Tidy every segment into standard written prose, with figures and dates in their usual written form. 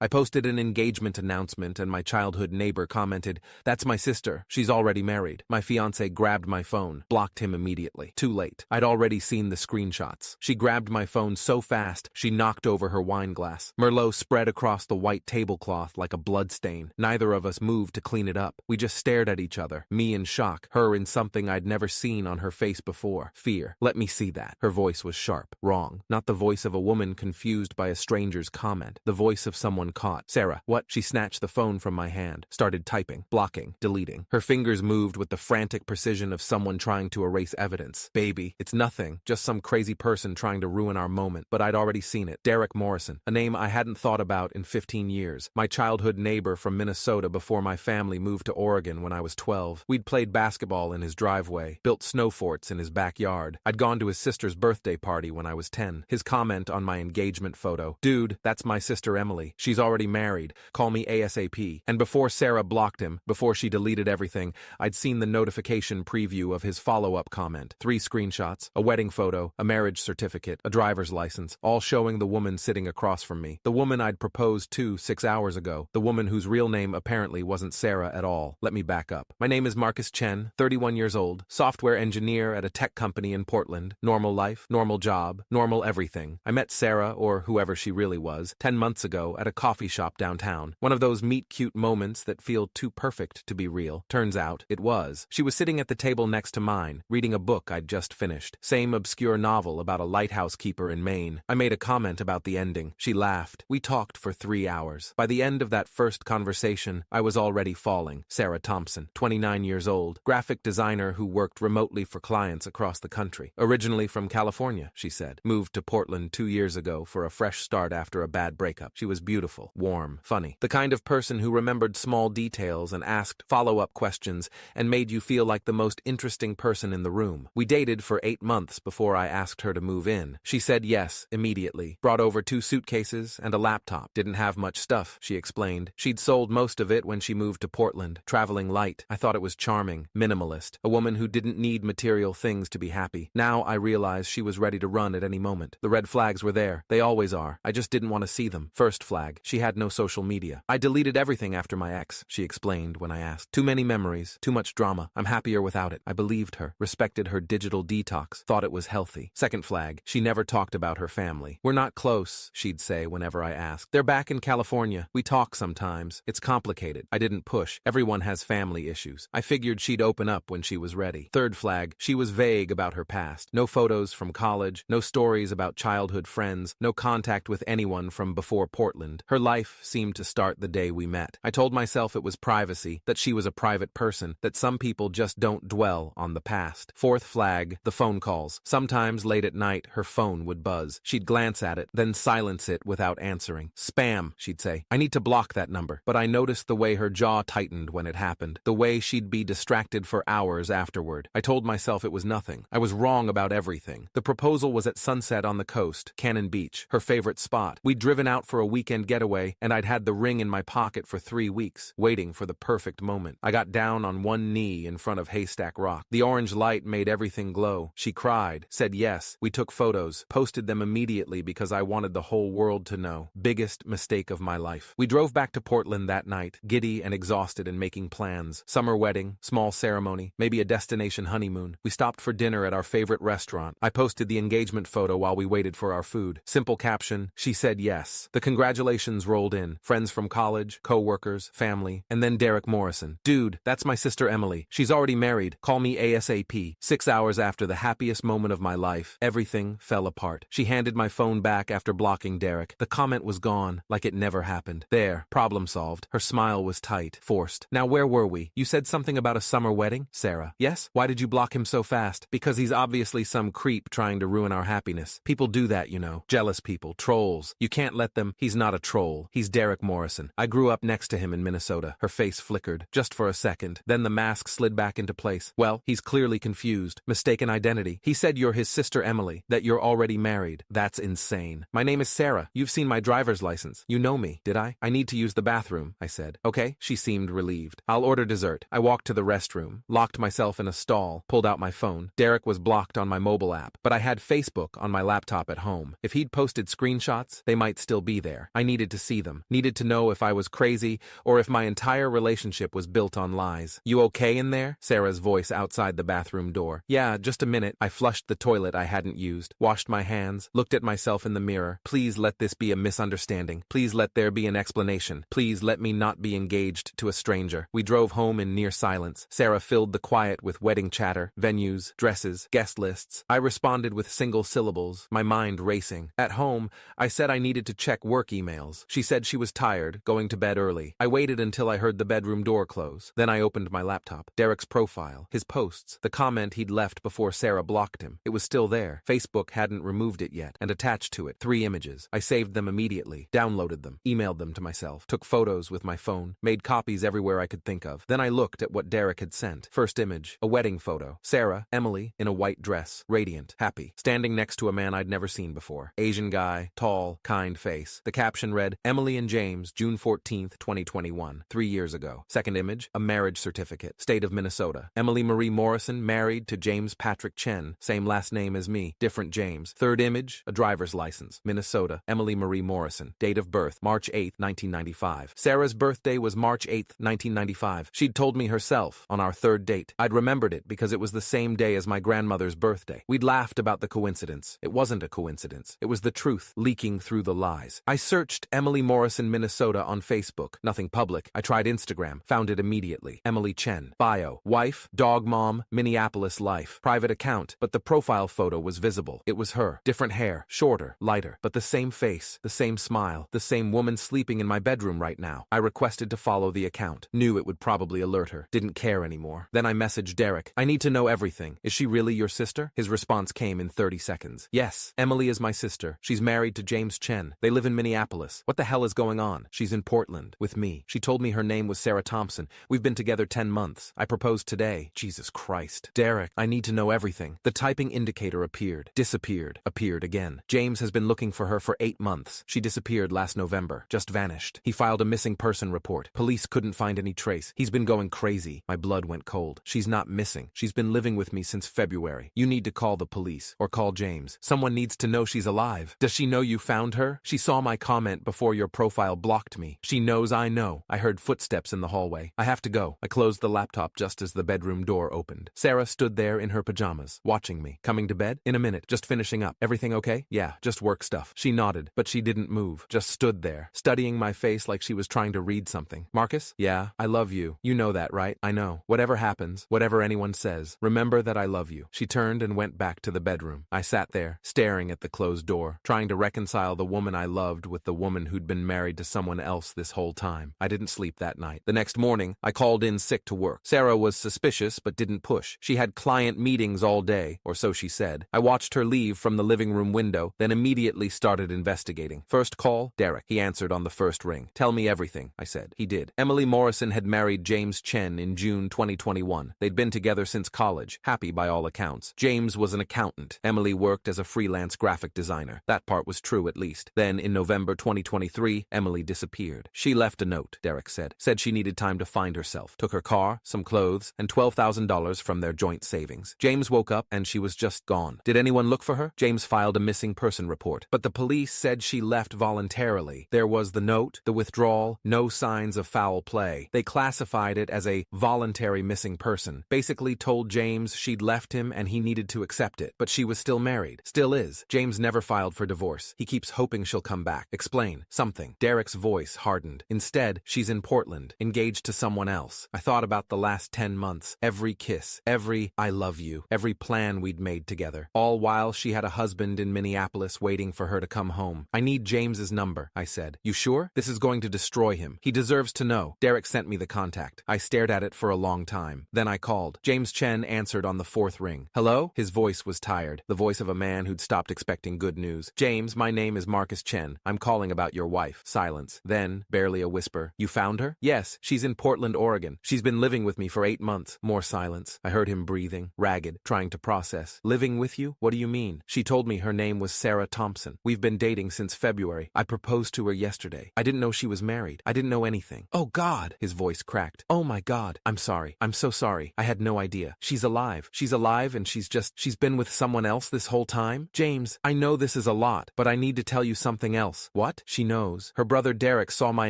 I posted an engagement announcement and my childhood neighbor commented, "That's my sister. She's already married." My fiancé grabbed my phone, blocked him immediately. Too late. I'd already seen the screenshots. She grabbed my phone so fast, she knocked over her wine glass. Merlot spread across the white tablecloth like a bloodstain. Neither of us moved to clean it up. We just stared at each other, me in shock, her in something I'd never seen on her face before. Fear. "Let me see that." Her voice was sharp. Wrong. Not the voice of a woman confused by a stranger's comment. The voice of someone caught. "Sarah, what?" She snatched the phone from my hand, started typing, blocking, deleting. Her fingers moved with the frantic precision of someone trying to erase evidence. "Baby, it's nothing. Just some crazy person trying to ruin our moment." But I'd already seen it. Derek Morrison. A name I hadn't thought about in 15 years. My childhood neighbor from Minnesota before my family moved to Oregon when I was 12. We'd played basketball in his driveway, built snow forts in his backyard. I'd gone to his sister's birthday party when I was 10. His comment on my engagement photo, "Dude, that's my sister Emily. She's already married. Call me ASAP." And before Sarah blocked him, before she deleted everything, I'd seen the notification preview of his follow-up comment. 3 screenshots, a wedding photo, a marriage certificate, a driver's license, all showing the woman sitting across from me. The woman I'd proposed to 6 hours ago. The woman whose real name apparently wasn't Sarah at all. Let me back up. My name is Marcus Chen, 31 years old, software engineer at a tech company in Portland. Normal life, normal job, normal everything. I met Sarah, or whoever she really was, 10 months ago at a coffee shop downtown. One of those meet-cute moments that feel too perfect to be real. Turns out, it was. She was sitting at the table next to mine, reading a book I'd just finished. Same obscure novel about a lighthouse keeper in Maine. I made a comment about the ending. She laughed. We talked for 3 hours. By the end of that first conversation, I was already falling. Sarah Thompson, 29 years old, graphic designer who worked remotely for clients across the country. Originally from California, she said. Moved to Portland 2 years ago for a fresh start after a bad breakup. She was beautiful, warm, funny. The kind of person who remembered small details and asked follow-up questions and made you feel like the most interesting person in the room. We dated for 8 months before I asked her to move in. She said yes immediately. Brought over 2 suitcases and a laptop. Didn't have much stuff, she explained. She'd sold most of it when she moved to Portland. Traveling light. I thought it was charming. Minimalist. A woman who didn't need material things to be happy. Now I realized she was ready to run at any moment. The red flags were there. They always are. I just didn't want to see them. First flag. She had no social media. I deleted everything after my ex, she explained when I asked. Too many memories. Too much drama. I'm happier without it. I believed her. Respected her digital detox. Thought it was healthy. Second flag. She never talked about her family. We're not close, she'd say whenever I asked. They're back in California. We talk sometimes. It's complicated. I didn't push. Everyone has family issues. I figured she'd open up when she was ready. Third flag. She was vague about her past. No photos from college. No stories about childhood friends. No contact with anyone from before Portland. Her life seemed to start the day we met. I told myself it was privacy, that she was a private person, that some people just don't dwell on the past. Fourth flag. The phone calls. Sometimes late at night, her phone would buzz. She'd glance at it, then silence it without answering. Spam, she'd say. I need to block that number. But I noticed the way her jaw tightened when it happened. The way she'd be distracted for hours afterward. I told myself it was nothing. I was wrong about everything. The proposal was at sunset on the coast, Cannon Beach, her favorite spot. We'd driven out for a weekend getaway, and I'd had the ring in my pocket for 3 weeks, waiting for the perfect moment. I got down on one knee in front of Haystack Rock. The orange light made everything glow. She cried, said yes. We took photos, posted them immediately because I wanted the whole world to know. Biggest mistake of my life. We drove back to Portland that night, giddy and exhausted and making plans. Summer wedding, small ceremony, maybe a destination honeymoon. We stopped for dinner at our favorite restaurant. I posted the engagement photo while we waited for our food. Simple caption, she said yes. The congratulations rolled in. Friends from college, co-workers, family, and then Derek Morrison. Dude, that's my sister Emily. She's already married. Call me ASAP. 6 hours after the happiest moment of my life, everything fell apart. She handed my phone back after blocking Derek. The comment was gone, like it never happened. There, problem solved. Her smile was tight, forced. Now where were we? You said something about a summer wedding? Sarah. Yes? Why did you block him so fast? Because he's obviously some creep trying to ruin our happiness. People do that, you know. Jealous people, trolls. You can't let them. He's not a troll. He's Derek Morrison. I grew up next to him in Minnesota. Her face flickered, just for a second. Then the mask slid back into place. Well, he's clearly confused. Mistaken identity. He said you're his sister Emily, that you're already married. That's insane. My name is Sarah. You've seen my driver's license. You know me, did I? I need to use the bathroom, I said. Okay, she seemed relieved. I'll order dessert. I walked to the restroom, locked myself in a stall, pulled out my phone. Derek was blocked on my mobile app, but I had Facebook on my laptop at home. If he'd posted screenshots, they might still be there. I needed needed to see them, needed to know if I was crazy or if my entire relationship was built on lies. You okay in there? Sarah's voice outside the bathroom door. Yeah, just a minute. I flushed the toilet I hadn't used, washed my hands, looked at myself in the mirror. Please let this be a misunderstanding. Please let there be an explanation. Please let me not be engaged to a stranger. We drove home in near silence. Sarah filled the quiet with wedding chatter, venues, dresses, guest lists. I responded with single syllables, my mind racing. At home, I said I needed to check work emails. She said she was tired, going to bed early. I waited until I heard the bedroom door close. Then I opened my laptop. Derek's profile, his posts, the comment he'd left before Sarah blocked him. It was still there. Facebook hadn't removed it yet, and attached to it 3 images. I saved them immediately, downloaded them, emailed them to myself, took photos with my phone, made copies everywhere I could think of. Then I looked at what Derek had sent. First image, a wedding photo. Sarah, Emily, in a white dress, radiant, happy, standing next to a man I'd never seen before. Asian guy, tall, kind face. The caption read, Emily and James, June 14th, 2021, 3 years ago. Second image, a marriage certificate, state of Minnesota. Emily Marie Morrison, married to James Patrick Chen, same last name as me, different James. Third image, a driver's license, Minnesota. Emily Marie Morrison, date of birth, March 8th, 1995. Sarah's birthday was March 8th, 1995. She'd told me herself on our third date. I'd remembered it because it was the same day as my grandmother's birthday. We'd laughed about the coincidence. It wasn't a coincidence. It was the truth leaking through the lies. I searched Emily Morrison, Minnesota on Facebook. Nothing public. I tried Instagram. Found it immediately. Emily Chen. Bio. Wife, dog mom, Minneapolis life. Private account, but the profile photo was visible. It was her. Different hair. Shorter. Lighter. But the same face. The same smile. The same woman sleeping in my bedroom right now. I requested to follow the account. Knew it would probably alert her. Didn't care anymore. Then I messaged Derek. I need to know everything. Is she really your sister? His response came in 30 seconds. Yes, Emily is my sister. She's married to James Chen. They live in Minneapolis. What the hell is going on? She's in Portland. With me. She told me her name was Sarah Thompson. We've been together 10 months. I proposed today. Jesus Christ. Derek, I need to know everything. The typing indicator appeared. Disappeared. Appeared again. James has been looking for her for 8 months. She disappeared last November. Just vanished. He filed a missing person report. Police couldn't find any trace. He's been going crazy. My blood went cold. She's not missing. She's been living with me since February. You need to call the police. Or call James. Someone needs to know she's alive. Does she know you found her? She saw my comment before your profile blocked me. She knows I know. I heard footsteps in the hallway. I have to go. I closed the laptop just as the bedroom door opened. Sarah stood there in her pajamas, watching me. Coming to bed? In a minute. Just finishing up. Everything okay? Yeah, just work stuff. She nodded, but she didn't move. Just stood there, studying my face like she was trying to read something. Marcus? Yeah, I love you. You know that, right? I know. Whatever happens, whatever anyone says, remember that I love you. She turned and went back to the bedroom. I sat there, staring at the closed door, trying to reconcile the woman I loved with the woman who'd been married to someone else this whole time. I didn't sleep that night. The next morning, I called in sick to work. Sarah was suspicious but didn't push. She had client meetings all day, or so she said. I watched her leave from the living room window, then immediately started investigating. First call, Derek. He answered on the first ring. Tell me everything, I said. He did. Emily Morrison had married James Chen in June 2021. They'd been together since college, happy by all accounts. James was an accountant. Emily worked as a freelance graphic designer. That part was true at least. Then, in November 2023, Emily disappeared. She left a note, Derek said. Said she needed time to find herself. Took her car, some clothes, and $12,000 from their joint savings. James woke up and she was just gone. Did anyone look for her? James filed a missing person report. But the police said she left voluntarily. There was the note, the withdrawal, no signs of foul play. They classified it as a voluntary missing person. Basically told James she'd left him and he needed to accept it. But she was still married. Still is. James never filed for divorce. He keeps hoping she'll come back. Explain. Something. Derek's voice hardened. Instead, she's in Portland, engaged to someone else. I thought about the last 10 months. Every kiss. Every I love you. Every plan we'd made together. All while she had a husband in Minneapolis waiting for her to come home. I need James's number, I said. You sure? This is going to destroy him. He deserves to know. Derek sent me the contact. I stared at it for a long time. Then I called. James Chen answered on the 4th ring. Hello? His voice was tired. The voice of a man who'd stopped expecting good news. James, my name is Marcus Chen. I'm calling about your wife. Silence. Then, barely a whisper. You found her? Yes, she's in Portland, Oregon. She's been living with me for 8 months. More silence. I heard him breathing, ragged, trying to process. Living with you? What do you mean? She told me her name was Sarah Thompson. We've been dating since February. I proposed to her yesterday. I didn't know she was married. I didn't know anything. Oh God! His voice cracked. Oh my God. I'm sorry. I'm so sorry. I had no idea. She's alive. She's alive and she's been with someone else this whole time? James, I know this is a lot, but I need to tell you something else. What? She She knows. Her brother Derek saw my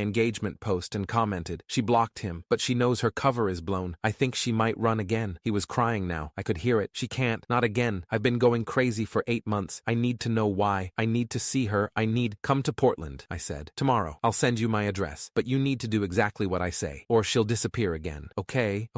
engagement post and commented. She blocked him, but she knows her cover is blown. I think she might run again. He was crying now. I could hear it. She can't. Not again. I've been going crazy for 8 months. I need to know why. I need to see her. Come to Portland, I said. Tomorrow. I'll send you my address. But you need to do exactly what I say, or she'll disappear again. Okay,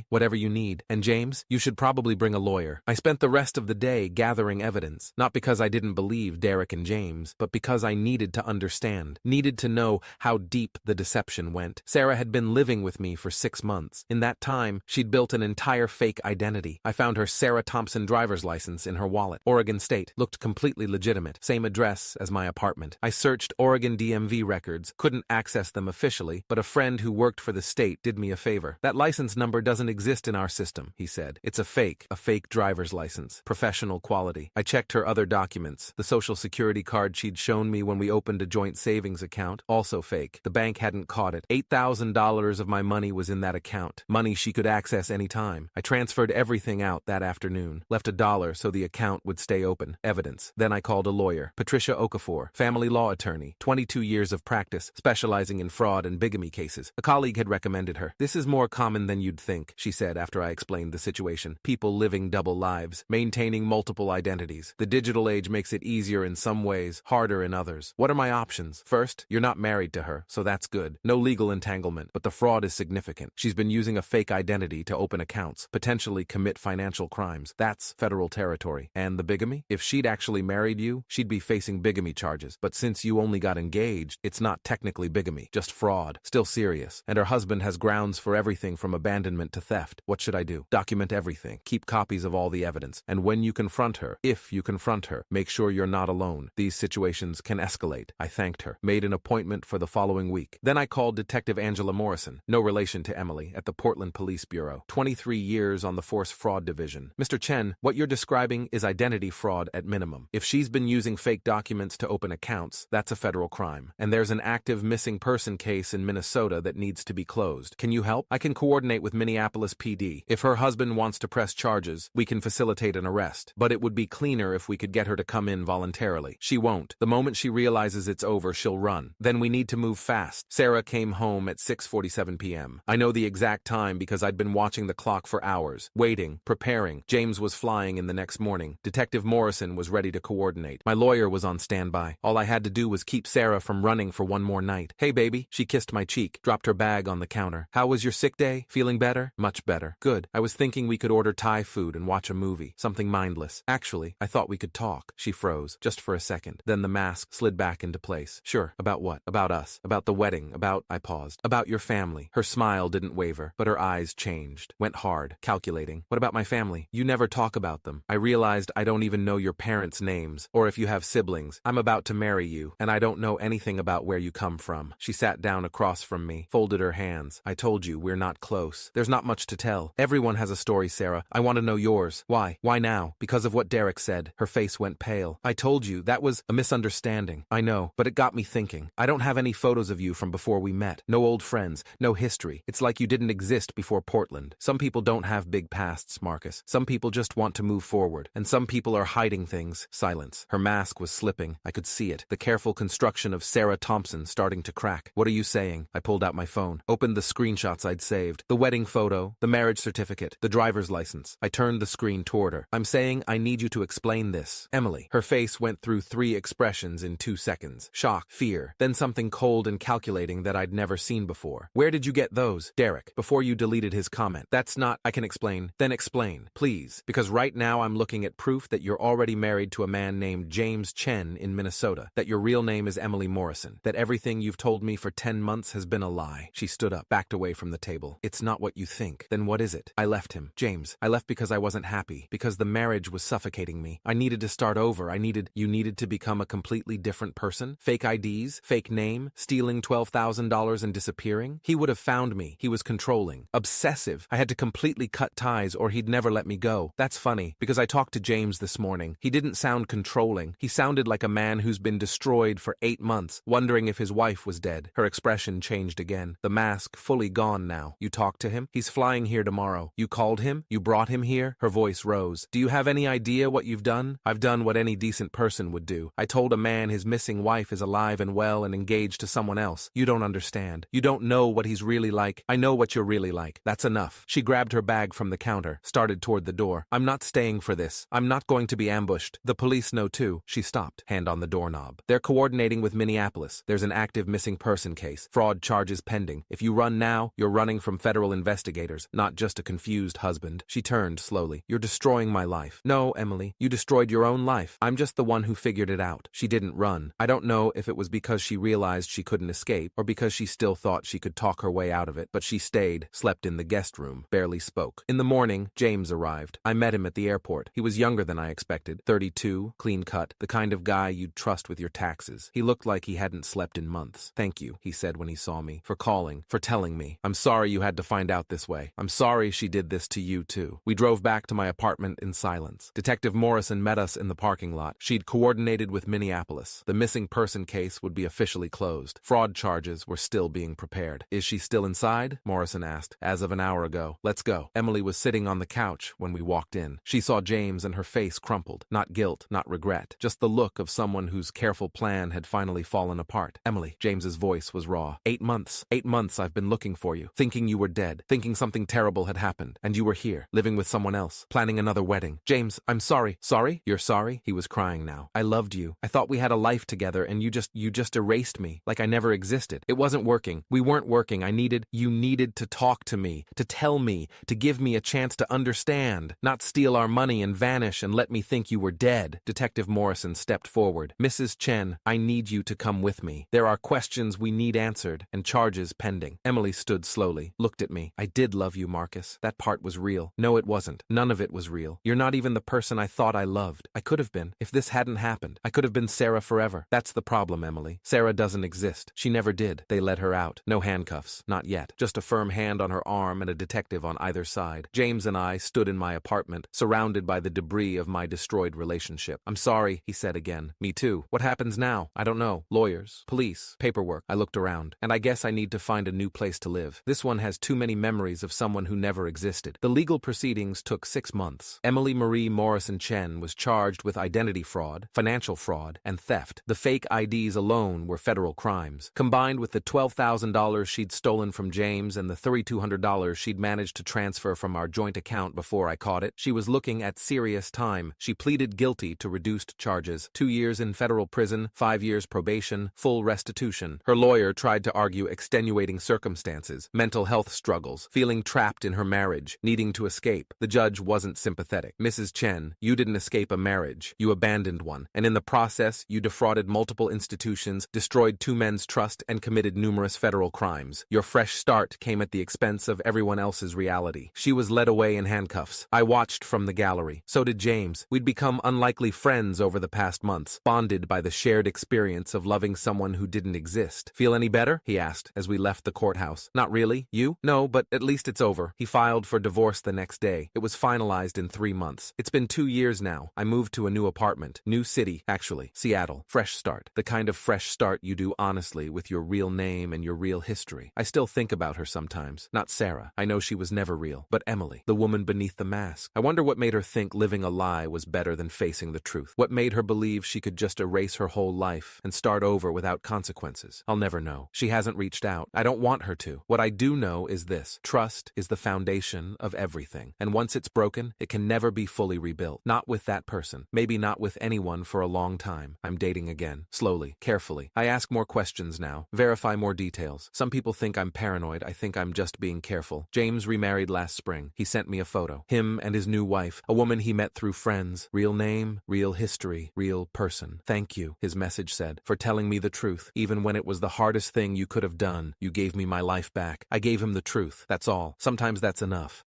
whatever you need. And James, you should probably bring a lawyer. I spent the rest of the day gathering evidence, not because I didn't believe Derek and James, but because I needed to understand, needed to know how deep the deception went. Sarah had been living with me for 6 months. In that time, she'd built an entire fake identity. I found her Sarah Thompson driver's license in her wallet. Oregon State. Looked completely legitimate. Same address as my apartment. I searched Oregon DMV records, couldn't access them officially, but a friend who worked for the state did me a favor. That license number doesn't exist in our system, he said. It's a fake driver's license. Professional quality. I checked her other documents. The social security card she'd shown me when we opened a joint savings account, also fake. The bank hadn't caught it. $8,000 of my money was in that account. Money she could access any time. I transferred everything out that afternoon. Left $1 so the account would stay open. Evidence. Then I called a lawyer. Patricia Okafor, family law attorney, 22 years of practice, specializing in fraud and bigamy cases. A colleague had recommended her. This is more common than you'd think, she said after I explained the situation. People living double lives, maintaining multiple identities. The digital age makes it easier in some ways, harder in others. What are my options? First, you're not married to her, so that's good. No legal entanglement, but the fraud is significant. She's been using a fake identity to open accounts, potentially commit financial crimes. That's federal territory. And the bigamy? If she'd actually married you, she'd be facing bigamy charges. But since you only got engaged, it's not technically bigamy, just fraud. Still serious. And her husband has grounds for everything from abandonment to theft. What should I do? Document everything. Keep copies of all the evidence. And when you confront her, if you confront her, make sure you're not alone. These situations can escalate. I thanked her. Made an appointment for the following week. Then I called Detective Angela Morrison, no relation to Emily, at the Portland Police Bureau. 23 years on the Force Fraud Division. Mr. Chen, what you're describing is identity fraud at minimum. If she's been using fake documents to open accounts, that's a federal crime. And there's an active missing person case in Minnesota that needs to be closed. Can you help? I can coordinate with Minneapolis PD. If her husband wants to press charges, we can facilitate an arrest. But it would be cleaner if we could get her to come in voluntarily. She won't. The moment she realizes it's over, she'll run. Then we need to move fast. Sarah came home at 6:47 p.m. I know the exact time because I'd been watching the clock for hours, waiting, preparing. James was flying in the next morning. Detective Morrison was ready to coordinate. My lawyer was on standby. All I had to do was keep Sarah from running for one more night. Hey, baby. She kissed my cheek, dropped her bag on the counter. How was your sick day? Feeling better? Much better. Good. I was thinking we could order Thai food and watch a movie. Something mindless. Actually, I thought we could talk. She froze, just for a second. Then the mask slid back into place. Sure. About what? About us. About the wedding. I paused. About your family. Her smile didn't waver, but her eyes changed. Went hard, calculating. What about my family? You never talk about them. I realized I don't even know your parents' names, or if you have siblings. I'm about to marry you, and I don't know anything about where you come from. She sat down across from me, folded her hands. I told you, we're not close. There's not much to tell. Everyone has a story, Sarah. I want to know yours. Why? Why now? Because of what Derek said. Her face went pale. I told you, that was a misunderstanding. I know, but it got me thinking. I don't have any photos of you from before we met. No old friends. No history. It's like you didn't exist before Portland. Some people don't have big pasts, Marcus. Some people just want to move forward. And some people are hiding things. Silence. Her mask was slipping. I could see it. The careful construction of Sarah Thompson starting to crack. What are you saying? I pulled out my phone. Opened the screenshots I'd saved. The wedding photo. The marriage certificate. The driver's license. I turned the screen toward her. I'm saying I need you to explain this. Emily. Her face went through 3 expressions in 2 seconds. Shock. Fear. Then something cold and calculating that I'd never seen before. Where did you get those? Derek. Before you deleted his comment. That's not... I can explain. Then explain. Please. Because right now I'm looking at proof that you're already married to a man named James Chen in Minnesota. That your real name is Emily Morrison. That everything you've told me for 10 months has been a lie. She stood up, backed away from the table. It's not what you think. Then what is it? I left him. James. I left because I wasn't happy. Because the marriage was suffocating me. I needed to start over. You needed to become a completely different person? Fake IDs? Fake name? Stealing $12,000 and disappearing? He would have found me. He was controlling. Obsessive. I had to completely cut ties or he'd never let me go. That's funny, because I talked to James this morning. He didn't sound controlling. He sounded like a man who's been destroyed for 8 months, wondering if his wife was dead. Her expression changed again. The mask fully gone now. You talked to him? He's flying here tomorrow. You called him? You brought him here? Her voice rose. Do you have any idea what you've done? I've done what any decent person would do. I told a man his missing wife is is alive and well and engaged to someone else. You don't understand. You don't know what he's really like. I know what you're really like. That's enough. She grabbed her bag from the counter, started toward the door. I'm not staying for this. I'm not going to be ambushed. The police know too. She stopped, hand on the doorknob. They're coordinating with Minneapolis. There's an active missing person case. Fraud charges pending. If you run now, you're running from federal investigators, not just a confused husband. She turned slowly. You're destroying my life. No, Emily, you destroyed your own life. I'm just the one who figured it out. She didn't run. I don't know if it was because she realized she couldn't escape or because she still thought she could talk her way out of it, but she stayed, slept in the guest room, barely spoke. In the morning, James arrived. I met him at the airport. He was younger than I expected, 32, clean cut, the kind of guy you'd trust with your taxes. He looked like he hadn't slept in months. Thank you, he said when he saw me, for calling, for telling me. I'm sorry you had to find out this way. I'm sorry she did this to you too. We drove back to my apartment in silence. Detective Morrison met us in the parking lot. She'd coordinated with Minneapolis. The missing person case would be officially closed. Fraud charges were still being prepared. Is she still inside? Morrison asked. As of an hour ago. Let's go. Emily was sitting on the couch when we walked in. She saw James and her face crumpled. Not guilt, not regret. Just the look of someone whose careful plan had finally fallen apart. Emily, James's voice was raw. 8 months. 8 months I've been looking for you. Thinking you were dead. Thinking something terrible had happened. And you were here, living with someone else. Planning another wedding. James, I'm sorry. Sorry? You're sorry? He was crying now. I loved you. I thought we had a life together and you just erased me. Like I never existed. It wasn't working. We weren't working. You needed to talk to me. To tell me. To give me a chance to understand. Not steal our money and vanish and let me think you were dead. Detective Morrison stepped forward. Mrs. Chen, I need you to come with me. There are questions we need answered and charges pending. Emily stood slowly, looked at me. I did love you, Marcus. That part was real. No, it wasn't. None of it was real. You're not even the person I thought I loved. I could have been. If this hadn't happened, I could have been Sarah forever. That's the problem, Emily. Sarah doesn't exist. She never did. They let her out. No handcuffs. Not yet. Just a firm hand on her arm and a detective on either side. James and I stood in my apartment, surrounded by the debris of my destroyed relationship. I'm sorry, he said again. Me too. What happens now? I don't know. Lawyers, police, paperwork. I looked around, and I guess I need to find a new place to live. This one has too many memories of someone who never existed. The legal proceedings took 6 months. Emily Marie Morrison Chen was charged with identity fraud, financial fraud, and theft. The fake IDs alone were federal crimes. Combined with the $12,000 she'd stolen from James and the $3,200 she'd managed to transfer from our joint account before I caught it, she was looking at serious time. She pleaded guilty to reduced charges. 2 years in federal prison, 5 years probation, full restitution. Her lawyer tried to argue extenuating circumstances, mental health struggles, feeling trapped in her marriage, needing to escape. The judge wasn't sympathetic. Mrs. Chen, you didn't escape a marriage. You abandoned one. And in the process, you defrauded multiple institutions, destroyed 2 men's trust, and committed numerous federal crimes. Your fresh start came at the expense of everyone else's reality. She was led away in handcuffs. I watched from the gallery. So did James. We'd become unlikely friends over the past months, bonded by the shared experience of loving someone who didn't exist. Feel any better? He asked as we left the courthouse. Not really. You? No, but at least it's over. He filed for divorce the next day. It was finalized in 3 months. It's been 2 years now. I moved to a new apartment. New city, actually. Seattle. Fresh start. The kind of fresh start you do honestly with your real name and your real history. I still think about her sometimes. Not Sarah. I know she was never real. But Emily, the woman beneath the mask. I wonder what made her think living a lie was better than facing the truth. What made her believe she could just erase her whole life and start over without consequences? I'll never know. She hasn't reached out. I don't want her to. What I do know is this. Trust is the foundation of everything. And once it's broken, it can never be fully rebuilt. Not with that person. Maybe not with anyone for a long time. I'm dating again. Slowly. Carefully. I ask more questions now. Verify more details. Some people think I'm paranoid. I think I'm just being careful. James remarried last spring. He sent me a photo. Him and his new wife. A woman he met through friends. Real name, real history, real person. Thank you, his message said, for telling me the truth. Even when it was the hardest thing you could have done, you gave me my life back. I gave him the truth. That's all. Sometimes that's enough.